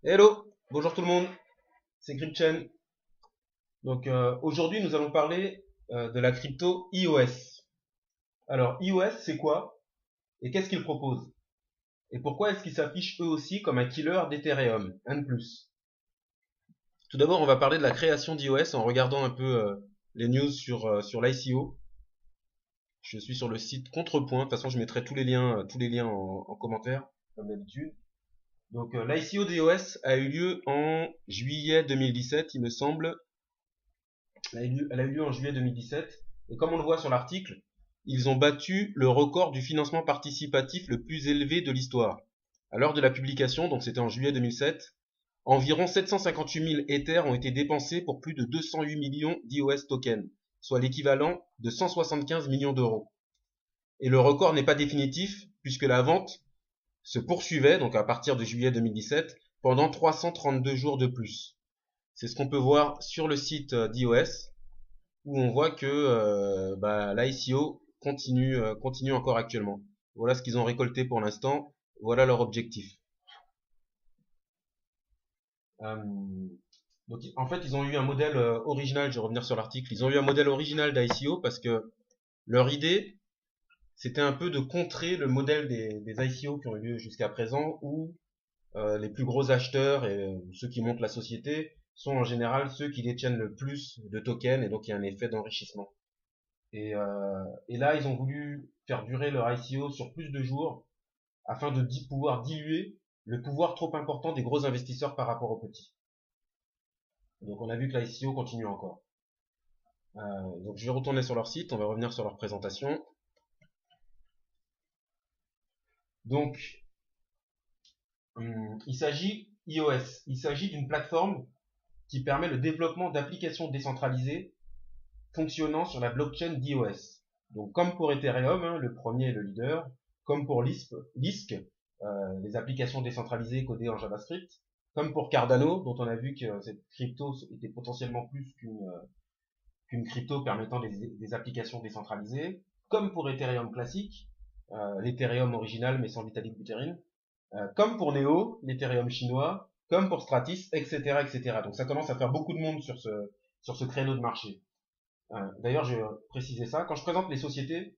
Hello, bonjour tout le monde, c'est CryptChain. Donc aujourd'hui nous allons parler de la crypto iOS. Alors iOS c'est quoi et qu'est-ce qu'il propose? Et pourquoi est-ce qu'ils s'affichent eux aussi comme un killer d'Ethereum, un de plus? Tout d'abord on va parler de la création d'iOS en regardant un peu les news sur l'ICO. Je suis sur le site Contrepoint, de toute façon je mettrai tous les liens en commentaire comme d'habitude. Donc l'ICO d'iOS a eu lieu en juillet 2017 il me semble. Elle a eu lieu en juillet 2017. Et comme on le voit sur l'article, ils ont battu le record du financement participatif le plus élevé de l'histoire. À l'heure de la publication, donc c'était en juillet 2007, environ 758 000 Ethers ont été dépensés pour plus de 208 millions d'iOS tokens, soit l'équivalent de 175 millions d'euros. Et le record n'est pas définitif puisque la vente se poursuivait, donc à partir de juillet 2017, pendant 332 jours de plus. C'est ce qu'on peut voir sur le site d'iOS où on voit que l'ICO continue encore actuellement. Voilà ce qu'ils ont récolté pour l'instant. Voilà leur objectif. Euh, donc, en fait, ils ont eu un modèle original. Je vais revenir sur l'article. Ils ont eu un modèle original d'ICO parce que leur idée, c'était un peu de contrer le modèle des ICO qui ont eu lieu jusqu'à présent, où les plus gros acheteurs et ceux qui montent la société sont en général ceux qui détiennent le plus de tokens et donc il y a un effet d'enrichissement. Et là, ils ont voulu faire durer leur ICO sur plus de jours afin de pouvoir diluer le pouvoir trop important des gros investisseurs par rapport aux petits. Donc on a vu que l'ICO continue encore. Donc je vais retourner sur leur site, on va revenir sur leur présentation. Donc il s'agit d'une plateforme qui permet le développement d'applications décentralisées fonctionnant sur la blockchain d'iOS. Donc comme pour Ethereum, hein, le premier et le leader, comme pour Lisk, les applications décentralisées codées en JavaScript, comme pour Cardano, dont on a vu que cette crypto était potentiellement plus qu'une crypto permettant des applications décentralisées, comme pour Ethereum classique, l'Ethereum original mais sans Vitalik Buterin, comme pour Neo, l'Ethereum chinois, comme pour Stratis, etc., etc. Donc ça commence à faire beaucoup de monde sur ce créneau de marché. D'ailleurs, je vais préciser ça. Quand je présente les sociétés,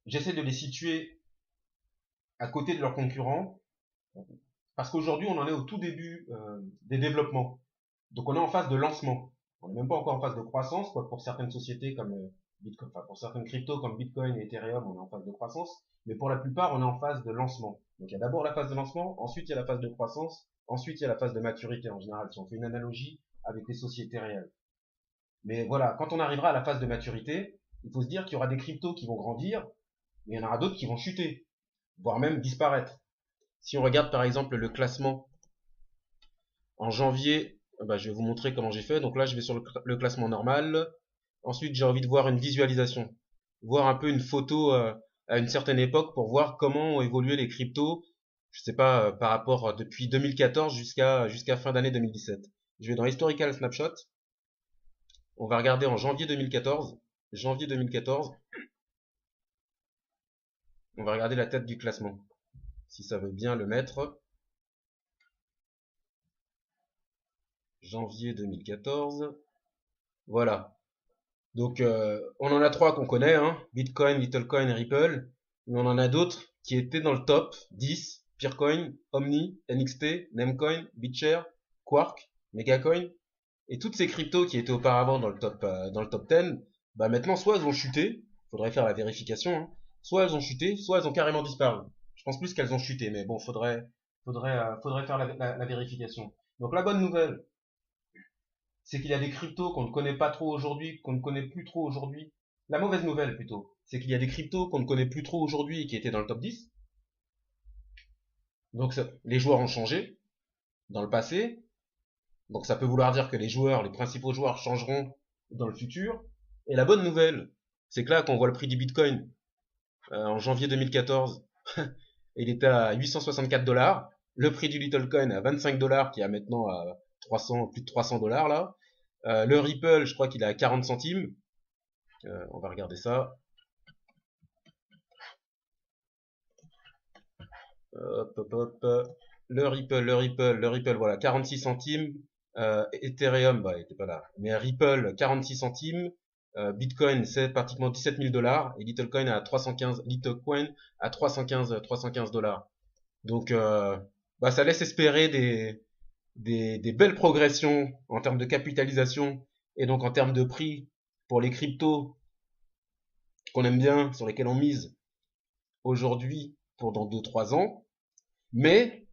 j'essaie de les situer à côté de leurs concurrents, parce qu'aujourd'hui, on en est au tout début des développements. Donc, on est en phase de lancement. On n'est même pas encore en phase de croissance, quoi, pour certaines sociétés comme Bitcoin, enfin, pour certaines cryptos comme Bitcoin et Ethereum, on est en phase de croissance. Mais pour la plupart, on est en phase de lancement. Donc, il y a d'abord la phase de lancement, ensuite il y a la phase de croissance, ensuite il y a la phase de maturité en général, si on fait une analogie avec les sociétés réelles. Mais voilà, quand on arrivera à la phase de maturité, il faut se dire qu'il y aura des cryptos qui vont grandir, mais il y en aura d'autres qui vont chuter, voire même disparaître. Si on regarde par exemple le classement en janvier, je vais vous montrer comment j'ai fait. Donc là, je vais sur le classement normal. Ensuite, j'ai envie de voir une visualisation, voir un peu une photo à une certaine époque pour voir comment ont évolué les cryptos. Je sais pas par rapport depuis 2014 jusqu'à fin d'année 2017. Je vais dans Historical Snapshot. On va regarder en janvier 2014. Janvier 2014. On va regarder la tête du classement. Si ça veut bien le mettre. Janvier 2014. Voilà. Donc on en a trois qu'on connaît, hein. Bitcoin, Littlecoin et Ripple. Mais on en a d'autres qui étaient dans le top 10. Peercoin, Omni, NXT, Namecoin, BitShare, Quark, Megacoin. Et toutes ces cryptos qui étaient auparavant dans le top 10, bah maintenant soit elles ont chuté, faudrait faire la vérification, hein. Soit elles ont chuté, soit elles ont carrément disparu. Je pense plus qu'elles ont chuté, mais bon, faudrait faire la vérification. Donc la bonne nouvelle, c'est qu'il y a des cryptos qu'on ne connaît pas trop aujourd'hui, qu'on ne connaît plus trop aujourd'hui. La mauvaise nouvelle plutôt, c'est qu'il y a des cryptos qu'on ne connaît plus trop aujourd'hui et qui étaient dans le top 10. Donc les joueurs ont changé dans le passé. Donc ça peut vouloir dire que les principaux joueurs changeront dans le futur. Et la bonne nouvelle, c'est que là, quand on voit le prix du Bitcoin en janvier 2014, il était à 864 dollars. Le prix du Littlecoin à 25 dollars, qui est maintenant à 300, plus de 300 dollars là. Le Ripple, je crois qu'il est à 40 centimes. On va regarder ça. Hop, hop, hop. le Ripple, voilà, 46 centimes. Ethereum, bah, il était pas là. Mais Ripple, 46 centimes. Bitcoin, c'est pratiquement 17 000 $. Et Litecoin à 315 $. Donc, bah, ça laisse espérer des belles progressions en termes de capitalisation et donc en termes de prix pour les cryptos qu'on aime bien, sur lesquels on mise aujourd'hui pour dans 2-3 ans. Mais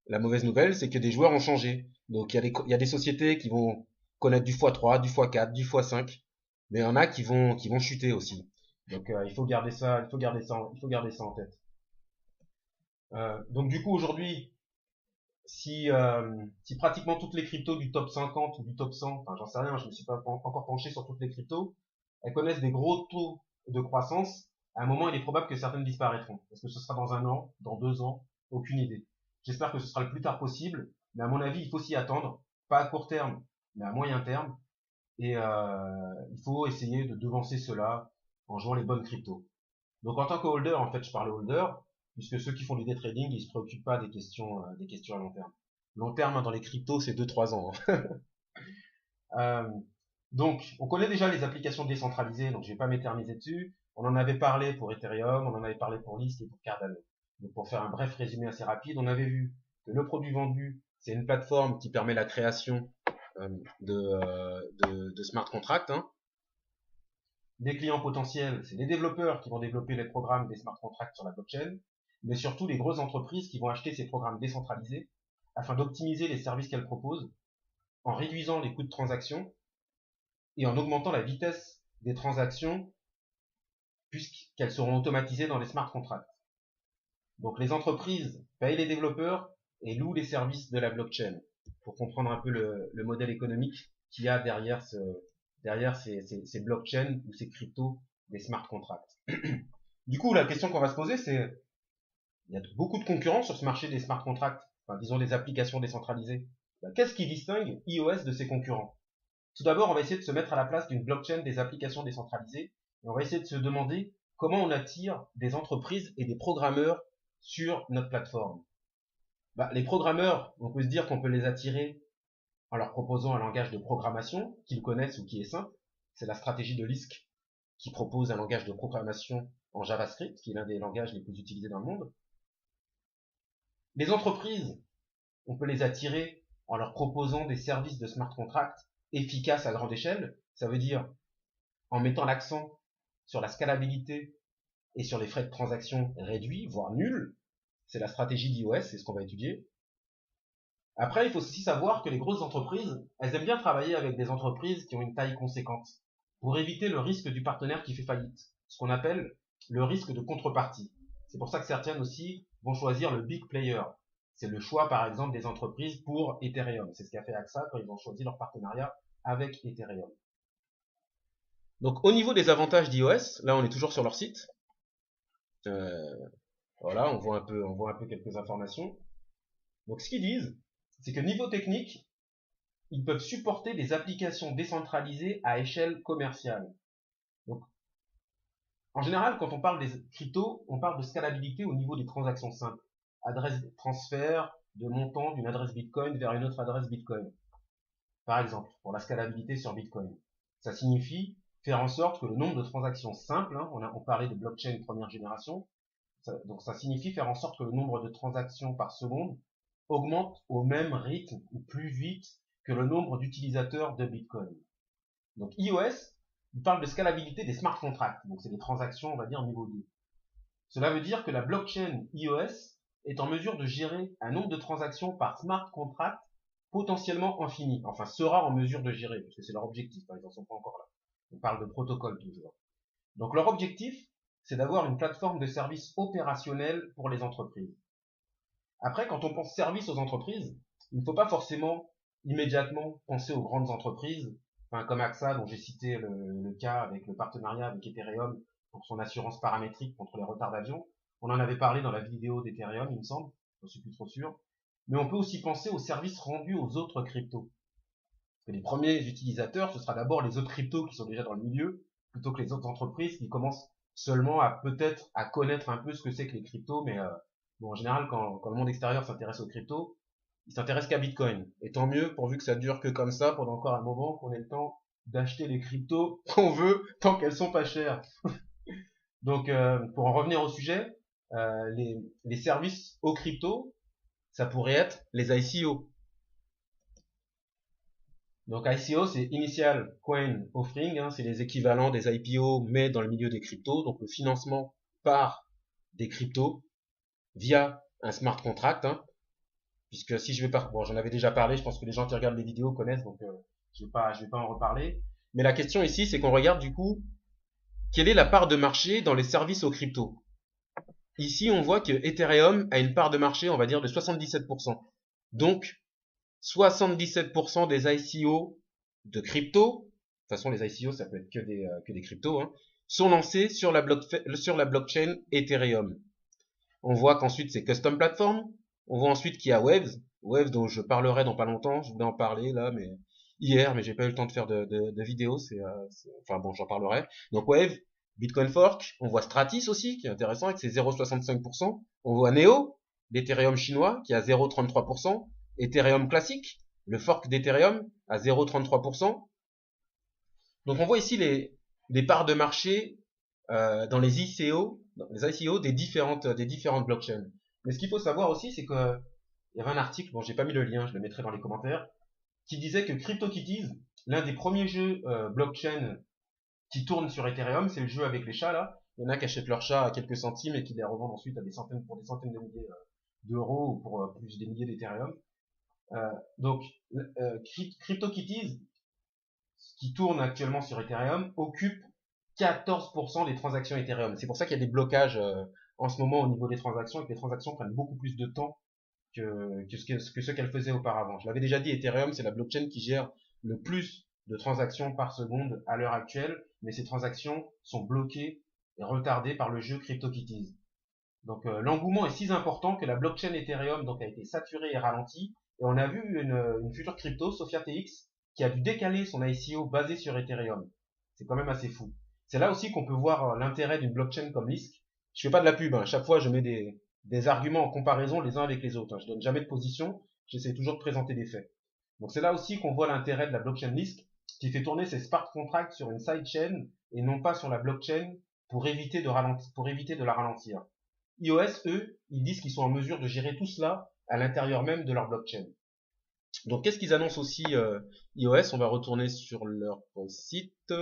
la mauvaise nouvelle, c'est que des joueurs ont changé. Donc il y a des sociétés qui vont connaître du x3, du x4, du x5, mais il y en a qui vont chuter aussi. Donc il faut garder ça en tête. Donc du coup aujourd'hui, si pratiquement toutes les cryptos du top 50 ou du top 100, enfin j'en sais rien, je me suis pas encore penché sur toutes les cryptos, elles connaissent des gros taux de croissance, à un moment il est probable que certaines disparaîtront. Est-ce que ce sera dans 1 an, dans 2 ans? Aucune idée. J'espère que ce sera le plus tard possible, mais à mon avis il faut s'y attendre, pas à court terme, mais à moyen terme, et il faut essayer de devancer cela en jouant les bonnes cryptos. Donc en tant que holder, en fait je parle holder, puisque ceux qui font du day trading, ils se préoccupent pas des questions à long terme. Long terme, hein, dans les cryptos, c'est 2-3 ans. Hein. Donc, on connaît déjà les applications décentralisées, donc je vais pas m'éterniser dessus. On en avait parlé pour Ethereum, on en avait parlé pour Lisk et pour Cardano. Donc, pour faire un bref résumé assez rapide, on avait vu que le produit vendu, c'est une plateforme qui permet la création de smart contracts. Hein. Des clients potentiels, c'est les développeurs qui vont développer les programmes des smart contracts sur la blockchain, mais surtout les grosses entreprises qui vont acheter ces programmes décentralisés afin d'optimiser les services qu'elles proposent en réduisant les coûts de transaction et en augmentant la vitesse des transactions puisqu'elles seront automatisées dans les smart contracts. Donc les entreprises payent les développeurs et louent les services de la blockchain pour comprendre un peu le modèle économique qu'il y a derrière ces blockchains ou ces cryptos des smart contracts. Du coup, la question qu'on va se poser, c'est il y a beaucoup de concurrence sur ce marché des smart contracts, enfin, disons des applications décentralisées. Qu'est-ce qui distingue iOS de ses concurrents? Tout d'abord, on va essayer de se mettre à la place d'une blockchain des applications décentralisées et on va essayer de se demander comment on attire des entreprises et des programmeurs sur notre plateforme. Les programmeurs, on peut se dire qu'on peut les attirer en leur proposant un langage de programmation qu'ils connaissent ou qui est simple. C'est la stratégie de Lisk qui propose un langage de programmation en JavaScript, qui est l'un des langages les plus utilisés dans le monde. Les entreprises, on peut les attirer en leur proposant des services de smart contract efficaces à grande échelle. Ça veut dire en mettant l'accent sur la scalabilité et sur les frais de transaction réduits, voire nuls. C'est la stratégie d'iOS, c'est ce qu'on va étudier. Après, il faut aussi savoir que les grosses entreprises, elles aiment bien travailler avec des entreprises qui ont une taille conséquente pour éviter le risque du partenaire qui fait faillite, ce qu'on appelle le risque de contrepartie. C'est pour ça que certaines aussi vont choisir le big player. C'est le choix, par exemple, des entreprises pour Ethereum. C'est ce qu'a fait AXA quand ils ont choisi leur partenariat avec Ethereum. Donc, au niveau des avantages d'iOS, là, on est toujours sur leur site. Voilà, on voit un peu quelques informations. Donc, ce qu'ils disent, c'est que niveau technique, ils peuvent supporter des applications décentralisées à échelle commerciale. Donc, en général, quand on parle des cryptos, on parle de scalabilité au niveau des transactions simples. Adresse transfert de montant d'une adresse Bitcoin vers une autre adresse Bitcoin. Par exemple, pour la scalabilité sur Bitcoin. Ça signifie faire en sorte que le nombre de transactions simples, hein, on parlait de blockchain première génération, donc ça signifie faire en sorte que le nombre de transactions par seconde augmente au même rythme ou plus vite que le nombre d'utilisateurs de Bitcoin. Donc iOS, il parle de scalabilité des smart contracts, donc c'est des transactions, on va dire, niveau 2. Cela veut dire que la blockchain iOS est en mesure de gérer un nombre de transactions par smart contract potentiellement infini, enfin sera en mesure de gérer, parce que c'est leur objectif, ils n'en sont pas encore là. On parle de protocole toujours. Donc leur objectif, c'est d'avoir une plateforme de services opérationnels pour les entreprises. Après, quand on pense service aux entreprises, il ne faut pas forcément immédiatement penser aux grandes entreprises, enfin, comme AXA, dont j'ai cité le cas avec le partenariat avec Ethereum pour son assurance paramétrique contre les retards d'avion. On en avait parlé dans la vidéo d'Ethereum, il me semble, je ne suis plus trop sûr. Mais on peut aussi penser aux services rendus aux autres cryptos. Parce que les premiers utilisateurs, ce sera d'abord les autres cryptos qui sont déjà dans le milieu, plutôt que les autres entreprises qui commencent seulement à peut-être à connaître un peu ce que c'est que les cryptos, mais Bon, en général, quand le monde extérieur s'intéresse aux cryptos, il s'intéresse qu'à Bitcoin. Et tant mieux, pourvu que ça dure que comme ça pendant encore un moment, qu'on ait le temps d'acheter les cryptos qu'on veut tant qu'elles sont pas chères. Donc, pour en revenir au sujet, les services aux cryptos, ça pourrait être les ICO. Donc ICO, c'est Initial Coin Offering, hein, c'est les équivalents des IPO, mais dans le milieu des cryptos, donc le financement par des cryptos via un smart contract, hein, puisque si je vais pas, bon, j'en avais déjà parlé, je pense que les gens qui regardent les vidéos connaissent, donc je vais pas en reparler. Mais la question ici, c'est qu'on regarde du coup, quelle est la part de marché dans les services aux cryptos. Ici, on voit que Ethereum a une part de marché, on va dire, de 77%. Donc, 77% des ICO de crypto, de toute façon les ICO ça peut être que des cryptos, hein, sont lancés sur la blockchain Ethereum. On voit qu'ensuite c'est Custom Platform, on voit ensuite qu'il y a Waves dont je parlerai dans pas longtemps, je voulais en parler là, mais hier, mais j'ai pas eu le temps de faire de vidéo, enfin bon, j'en parlerai. Donc Wave, Bitcoin Fork, on voit Stratis aussi, qui est intéressant avec ses 0,65%, on voit Neo, l'Ethereum chinois, qui a 0,33%, Ethereum classique, le fork d'Ethereum, à 0,33%. Donc on voit ici les parts de marché dans les ICO des différentes blockchains. Mais ce qu'il faut savoir aussi, c'est que il y avait un article, bon j'ai pas mis le lien, je le mettrai dans les commentaires, qui disait que CryptoKitties, l'un des premiers jeux blockchain qui tourne sur Ethereum, c'est le jeu avec les chats là. Il y en a qui achètent leurs chats à quelques centimes et qui les revendent ensuite à pour des centaines de milliers d'euros ou pour plus des milliers d'Ethereum. Donc CryptoKitties, qui tourne actuellement sur Ethereum, occupe 14% des transactions Ethereum. C'est pour ça qu'il y a des blocages en ce moment au niveau des transactions et que les transactions prennent beaucoup plus de temps que ce qu'elle faisait auparavant. Je l'avais déjà dit, Ethereum, c'est la blockchain qui gère le plus de transactions par seconde à l'heure actuelle, mais ces transactions sont bloquées et retardées par le jeu CryptoKitties. Donc l'engouement est si important que la blockchain Ethereum donc, a été saturée et ralentie, et on a vu une future crypto, Sophia TX, qui a dû décaler son ICO basé sur Ethereum. C'est quand même assez fou. C'est là aussi qu'on peut voir l'intérêt d'une blockchain comme Lisk. Je fais pas de la pub, hein. À chaque fois je mets des arguments en comparaison les uns avec les autres. Hein. Je donne jamais de position, j'essaie toujours de présenter des faits. Donc c'est là aussi qu'on voit l'intérêt de la blockchain Lisk, qui fait tourner ses smart contracts sur une sidechain et non pas sur la blockchain pour éviter de la ralentir. iOS, eux, ils disent qu'ils sont en mesure de gérer tout cela à l'intérieur même de leur blockchain. Donc qu'est-ce qu'ils annoncent aussi iOS? On va retourner sur leur site.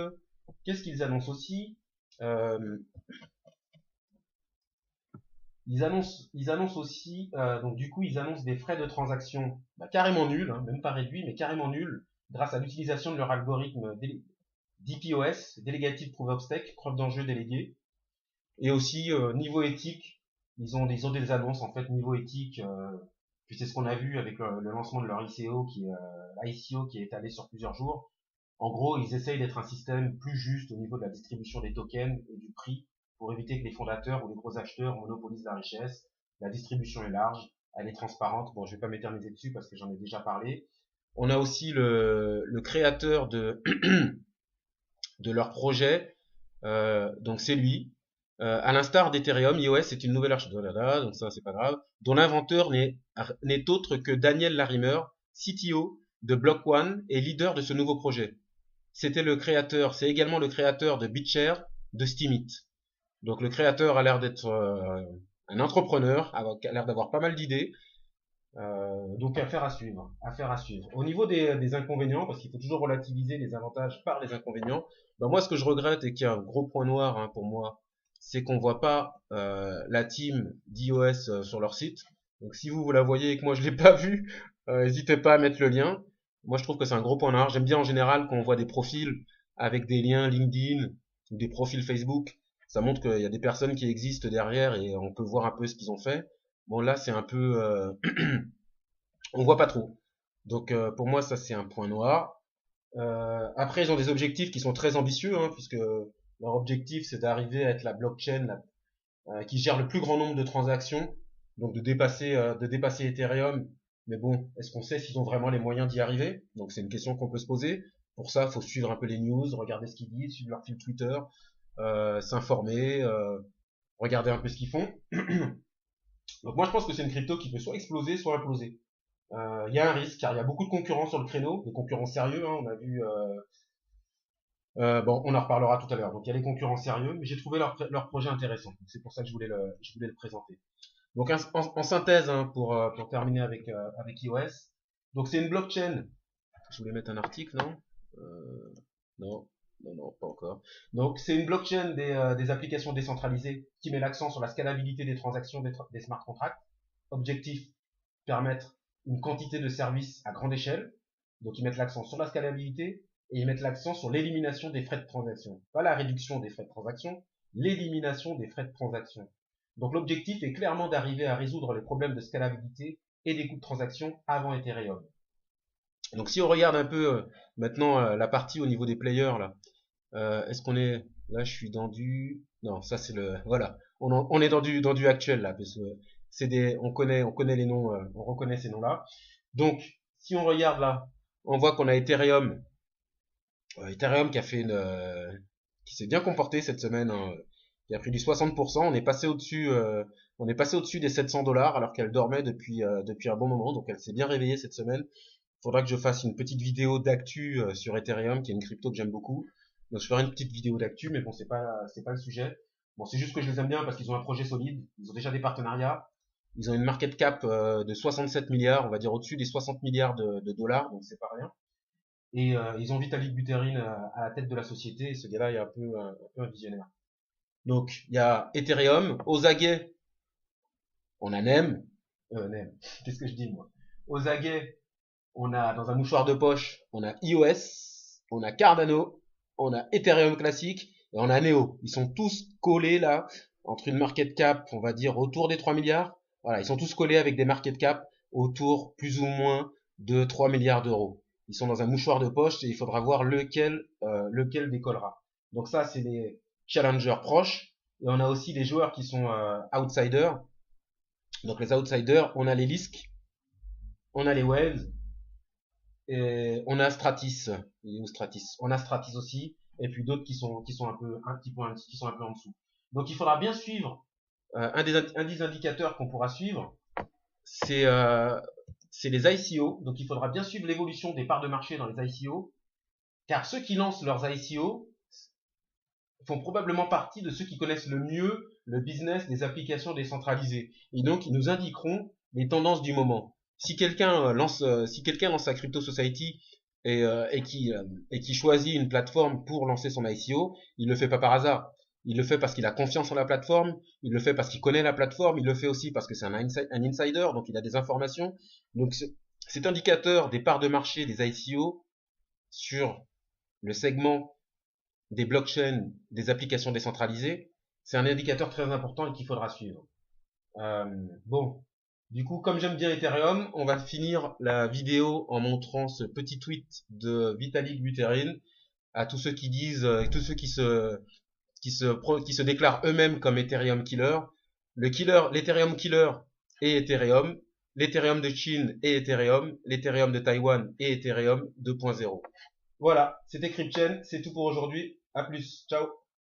Qu'est-ce qu'ils annoncent aussi? Ils annoncent aussi, donc du coup, ils annoncent des frais de transaction carrément nuls, hein, même pas réduits, mais carrément nuls, grâce à l'utilisation de leur algorithme DPoS, Delegated Proof of Stake, preuve d'enjeu délégué. Et aussi, niveau éthique, ils ont des annonces, en fait, niveau éthique, puis c'est ce qu'on a vu avec le lancement de leur ICO, ICO qui est étalé sur plusieurs jours. En gros, ils essayent d'être un système plus juste au niveau de la distribution des tokens et du prix, pour éviter que les fondateurs ou les gros acheteurs monopolisent la richesse. La distribution est large, elle est transparente. Bon, je vais pas m'éterniser dessus parce que j'en ai déjà parlé. On a aussi le créateur de de leur projet, donc c'est lui. À l'instar d'Ethereum, iOS est une nouvelle architecture, donc ça c'est pas grave, dont l'inventeur n'est autre que Daniel Larimer, CTO de Block One et leader de ce nouveau projet. C'est également le créateur de BitShare, de Steemit. Donc le créateur a l'air d'être un entrepreneur, a l'air d'avoir pas mal d'idées. Donc affaire à suivre. Au niveau des inconvénients, parce qu'il faut toujours relativiser les avantages par les inconvénients, ben moi ce que je regrette et qui est un gros point noir hein, pour moi, c'est qu'on voit pas la team d'iOS sur leur site. Donc si vous la voyez et que moi je l'ai pas vue, n'hésitez pas à mettre le lien. Moi je trouve que c'est un gros point noir. J'aime bien en général quand on voit des profils avec des liens LinkedIn ou des profils Facebook. Ça montre qu'il y a des personnes qui existent derrière et on peut voir un peu ce qu'ils ont fait. Bon là c'est un peu on voit pas trop. Donc pour moi ça c'est un point noir. Après ils ont des objectifs qui sont très ambitieux hein, puisque leur objectif c'est d'arriver à être la blockchain qui gère le plus grand nombre de transactions, donc de dépasser Ethereum. Mais bon, est-ce qu'on sait s'ils ont vraiment les moyens d'y arriver? Donc c'est une question qu'on peut se poser. Pour ça, il faut suivre un peu les news, regarder ce qu'ils disent, suivre leur fil Twitter, s'informer, regarder un peu ce qu'ils font. Donc moi je pense que c'est une crypto qui peut soit exploser, soit imploser. Il y a un risque car il y a beaucoup de concurrents sur le créneau, des concurrents sérieux, hein, on a vu. Bon, on en reparlera tout à l'heure. Donc il y a des concurrents sérieux, mais j'ai trouvé leur projet intéressant. C'est pour ça que je voulais le présenter. Donc en synthèse, hein, pour terminer avec iOS. Donc c'est une blockchain. Je voulais mettre un article, non Non, non, pas encore. Donc c'est une blockchain des applications décentralisées qui met l'accent sur la scalabilité des transactions des smart contracts. Objectif, permettre une quantité de services à grande échelle. Donc ils mettent l'accent sur la scalabilité et ils mettent l'accent sur l'élimination des frais de transaction. Pas la réduction des frais de transaction, l'élimination des frais de transaction. Donc l'objectif est clairement d'arriver à résoudre les problèmes de scalabilité et des coûts de transaction avant Ethereum. Donc si on regarde un peu maintenant la partie au niveau des players là, est-ce qu'on est là? Je suis dans du non, ça c'est le voilà, on est dans du actuel là parce que c'est des on connaît les noms, on reconnaît ces noms là. Donc si on regarde là, on voit qu'on a Ethereum, Ethereum qui a fait qui s'est bien comporté cette semaine, hein, qui a pris du 60%. On est passé au-dessus des 700 dollars alors qu'elle dormait depuis un bon moment, donc elle s'est bien réveillée cette semaine. Faudra que je fasse une petite vidéo d'actu sur Ethereum, qui est une crypto que j'aime beaucoup. Donc je ferai une petite vidéo d'actu, mais bon, c'est pas le sujet. Bon, c'est juste que je les aime bien parce qu'ils ont un projet solide, ils ont déjà des partenariats, ils ont une market cap de 67 milliards, on va dire au-dessus des 60 milliards de dollars, donc c'est pas rien. Et ils ont Vitalik Buterin à la tête de la société, et ce gars-là est un peu un visionnaire. Donc il y a Ethereum, aux aguets, on a Nem, Nem, qu'est-ce que je dis moi? Aux aguets, on a dans un mouchoir de poche, on a iOS, on a Cardano, on a Ethereum classique et on a Neo. Ils sont tous collés là entre une market cap, on va dire autour des 3 milliards. Voilà, ils sont tous collés avec des market cap autour plus ou moins de 3 milliards d'euros. Ils sont dans un mouchoir de poche et il faudra voir lequel décollera. Donc ça, c'est les challengers proches. Et on a aussi les joueurs qui sont outsiders. Donc les outsiders, on a les Lisk, on a les Waves, et on a Stratis, on a Stratis aussi, et puis d'autres qui sont qui sont un peu en dessous. Donc il faudra bien suivre un des indicateurs qu'on pourra suivre, c'est les ICO. Donc il faudra bien suivre l'évolution des parts de marché dans les ICO, car ceux qui lancent leurs ICO font probablement partie de ceux qui connaissent le mieux le business des applications décentralisées, et donc ils nous indiqueront les tendances du moment. Si quelqu'un lance sa crypto society et qui choisit une plateforme pour lancer son ICO, il le fait pas par hasard. Il le fait parce qu'il a confiance en la plateforme, il le fait parce qu'il connaît la plateforme, il le fait aussi parce que c'est un insider, donc il a des informations. Donc cet indicateur des parts de marché des ICO sur le segment des blockchains, des applications décentralisées, c'est un indicateur très important et qu'il faudra suivre. Bon, du coup, comme j'aime bien Ethereum, on va finir la vidéo en montrant ce petit tweet de Vitalik Buterin à tous ceux qui disent, tous ceux qui se déclarent eux-mêmes comme Ethereum killer. L'Ethereum killer est Ethereum, l'Ethereum de Chine est Ethereum, l'Ethereum de Taïwan est Ethereum 2.0. Voilà, c'était CryptChain, c'est tout pour aujourd'hui. À plus, ciao.